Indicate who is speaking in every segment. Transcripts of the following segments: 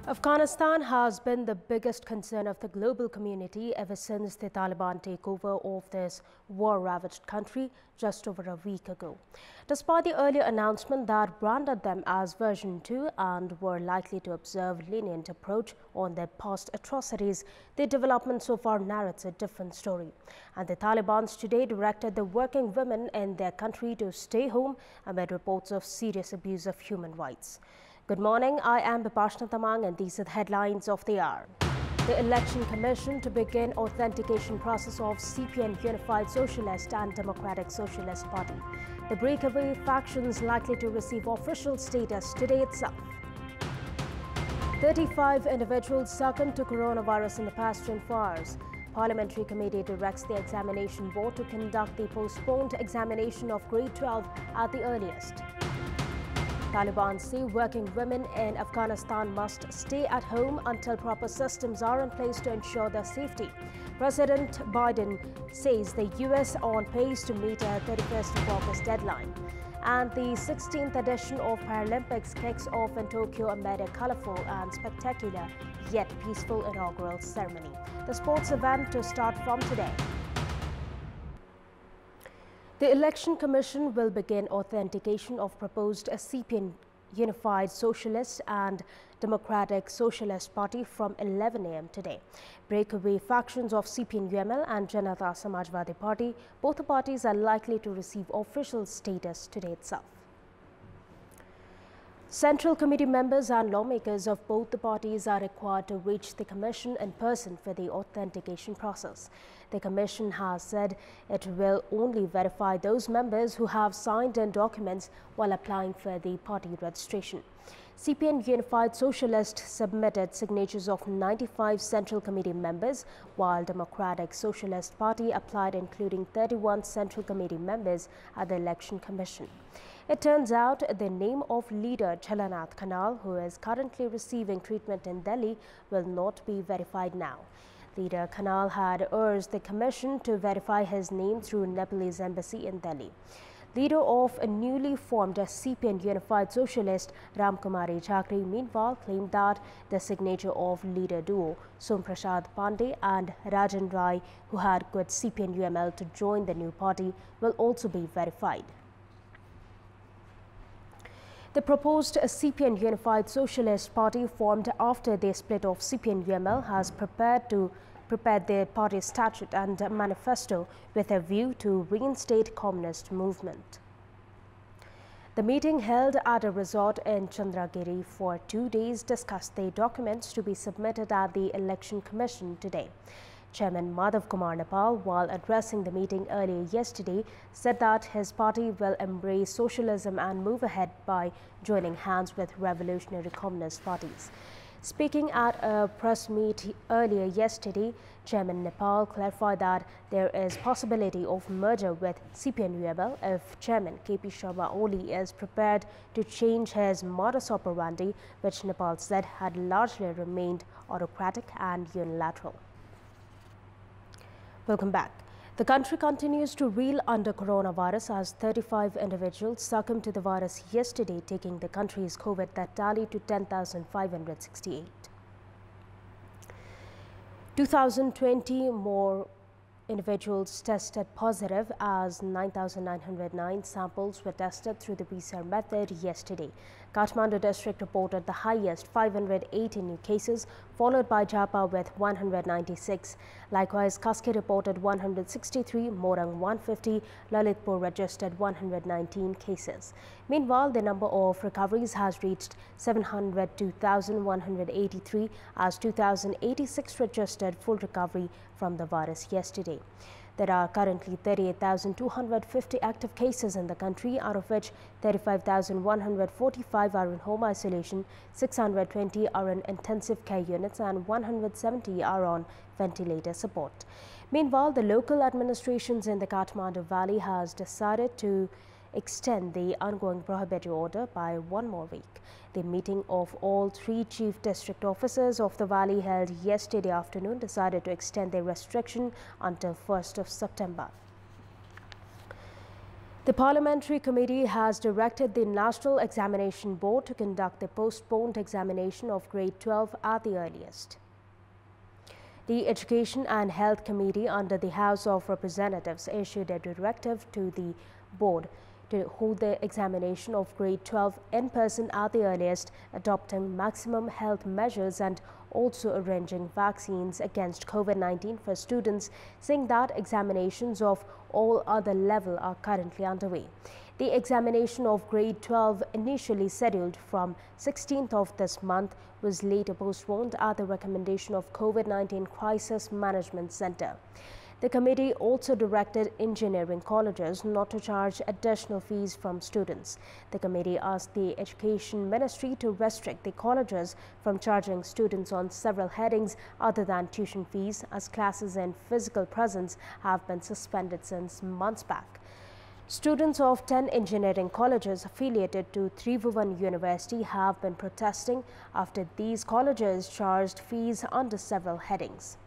Speaker 1: Afghanistan has been the biggest concern of the global community ever since the Taliban takeover of this war-ravaged country just over a week ago. Despite the earlier announcement that branded them as version 2 and were likely to observe lenient approach on their past atrocities, the development so far narrates a different story. And the Taliban today directed the working women in their country to stay home amid reports of serious abuse of human rights. Good morning, I am Bipashna Tamang and these are the headlines of the hour. The Election Commission to begin authentication process of CPN Unified Socialist and Democratic Socialist Party. The breakaway factions likely to receive official status today itself. 35 individuals succumbed to coronavirus in the past 24 hours. Parliamentary Committee directs the Examination Board to conduct the postponed examination of Grade 12 at the earliest. Taliban say working women in Afghanistan must stay at home until proper systems are in place to ensure their safety. President Biden says the U.S. on pace to meet a 31st of August deadline. And the 16th edition of Paralympics kicks off in Tokyo amid a colorful and spectacular yet peaceful inaugural ceremony. The sports event to start from today. The Election Commission will begin authentication of proposed CPN Unified Socialist and Democratic Socialist Party from 11 a.m. today. Breakaway factions of CPN UML and Janata Samajwadi Party, both the parties are likely to receive official status today itself. Central Committee members and lawmakers of both the parties are required to reach the Commission in person for the authentication process. The Commission has said it will only verify those members who have signed in documents while applying for the party registration. CPN Unified Socialist submitted signatures of 95 Central Committee members, while Democratic Socialist Party applied including 31 Central Committee members at the Election Commission. It turns out the name of leader Jhalanath Khanal, who is currently receiving treatment in Delhi, will not be verified now. Leader Khanal had urged the Commission to verify his name through Nepalese embassy in Delhi. Leader of a newly formed CPN Unified Socialist, Ramkumari Chakri, meanwhile claimed that the signature of leader duo Som Prasad Pandey and Rajan Rai, who had quit CPN UML to join the new party, will also be verified. The proposed CPN Unified Socialist Party, formed after the split of CPN UML, has prepared their party statute and manifesto with a view to reinstate communist movement. The meeting held at a resort in Chandragiri for 2 days discussed the documents to be submitted at the Election Commission today. Chairman Madhav Kumar Nepal, while addressing the meeting earlier yesterday, said that his party will embrace socialism and move ahead by joining hands with revolutionary communist parties. Speaking at a press meet earlier yesterday, Chairman Nepal clarified that there is possibility of merger with CPN UML if Chairman KP Sharma Oli is prepared to change his modus operandi, which Nepal said had largely remained autocratic and unilateral. Welcome back. The country continues to reel under coronavirus as 35 individuals succumbed to the virus yesterday, taking the country's COVID death tally to 10,568. 2,020 more individuals tested positive as 9,909 samples were tested through the PCR method yesterday. Kathmandu district reported the highest 580 new cases, followed by Japa with 196. Likewise, Kaski reported 163, Morang 150, Lalitpur registered 119 cases. Meanwhile, the number of recoveries has reached 702,183 as 2,086 registered full recovery from the virus yesterday. There are currently 38,250 active cases in the country, out of which 35,145 are in home isolation, 620 are in intensive care units and 170 are on ventilator support. Meanwhile, the local administrations in the Kathmandu Valley has decided to extend the ongoing prohibitory order by 1 more week. The meeting of all 3 chief district officers of the valley held yesterday afternoon decided to extend the restriction until 1st of September. The Parliamentary Committee has directed the National Examination Board to conduct the postponed examination of grade 12 at the earliest. The Education and Health Committee under the House of Representatives issued a directive to the board to hold the examination of grade 12 in person at the earliest, adopting maximum health measures and also arranging vaccines against COVID-19 for students, saying that examinations of all other levels are currently underway. The examination of grade 12, initially scheduled from 16th of this month, was later postponed at the recommendation of COVID-19 Crisis Management Center. The committee also directed engineering colleges not to charge additional fees from students. The committee asked the Education Ministry to restrict the colleges from charging students on several headings other than tuition fees, as classes in physical presence have been suspended since months back. Students of 10 engineering colleges affiliated to Tribhuvan University have been protesting after these colleges charged fees under several headings.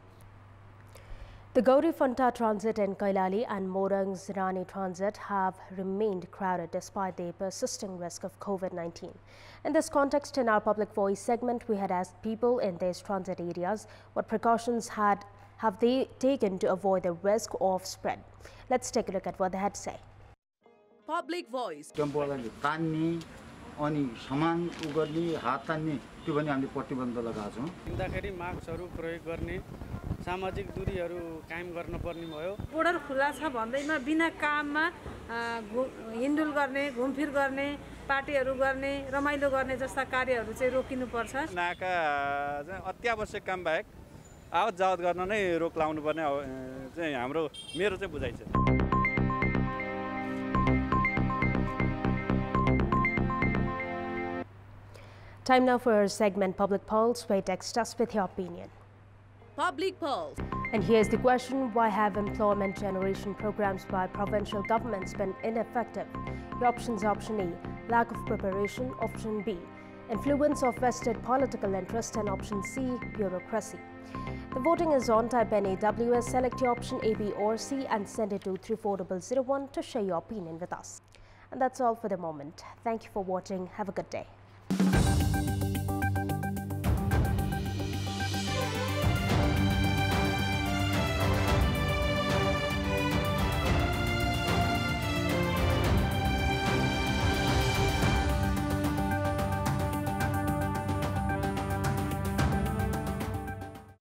Speaker 1: The Gauri Fanta Transit in Kailali and Morang's Rani Transit have remained crowded despite the persisting risk of COVID-19. In this context, in our Public Voice segment, we had asked people in these transit areas what precautions have they taken to avoid the risk of spread. Let's take a look at what they had to say.
Speaker 2: Public Voice.
Speaker 3: अनि सामान उगर्ने हात तान्ने त्यो पनि हामीले प्रतिबन्ध लगाएको छौं।
Speaker 4: हिँड्दाखेरि मास्कहरू प्रयोग गर्ने, सामाजिक दूरीहरू कायम गर्नुपर्ने भयो।
Speaker 5: बोर्डर खुला छ भन्दैमा बिना काममा हिँडडुल गर्ने, घुमफिर गर्ने, पार्टीहरू गर्ने, रमाइलो गर्ने जस्ता कार्यहरू चाहिँ रोकिनु पर्छ।
Speaker 4: नाका चाहिँ अत्यावश्यक काम बाहेक आवत जावत गर्न नै रोक लाउनु पर्ने चाहिँ मेरो चाहिँ बुझाइ छ।
Speaker 1: Time now for our segment Public Pulse, where text us with your opinion.
Speaker 2: Public Pulse.
Speaker 1: And here's the question: why have employment generation programs by provincial governments been ineffective? The options: option A, lack of preparation; option B, influence of vested political interest; and option C, bureaucracy. The voting is on. Type NAWS, select your option A, B or C and send it to 34001 to share your opinion with us. And that's all for the moment. Thank you for watching. Have a good day.